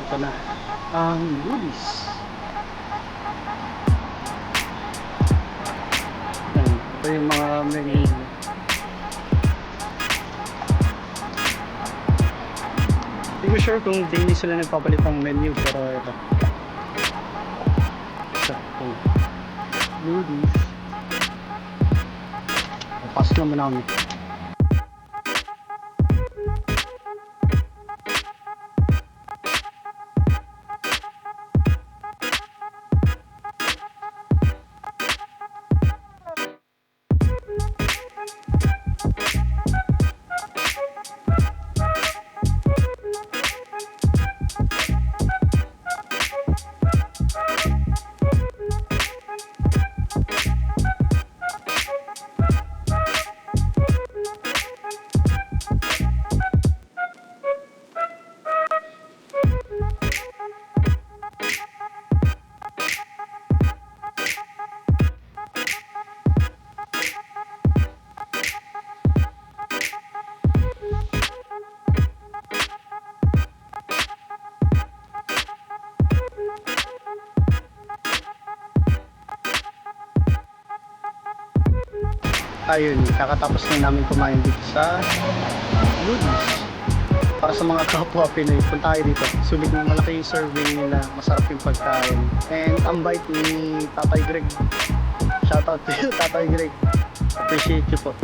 Ito na ang Ludis. Ito yung mga menu. Hindi ko sure kung daily sila nagpapalit ng menu, pero ito. Ito. Ludis. Pasok naman namin. Ayun, kakatapos na namin kumain dito sa Ludis. Para sa mga kapwa Pinoy, punta tayo dito. Sulit ng malaki yung serving nila, masarap yung pagkain. And ang bite ni Tatay Greg. Shoutout to you, Tatay Greg. Appreciate you po.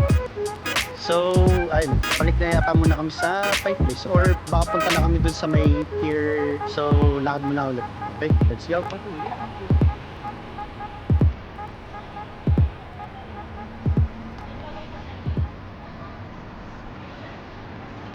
So, ayun, balik na yata muna kami sa Pie Place. Or baka punta na kami dun sa may pier. So, lakad muna ulit. Okay, let's go.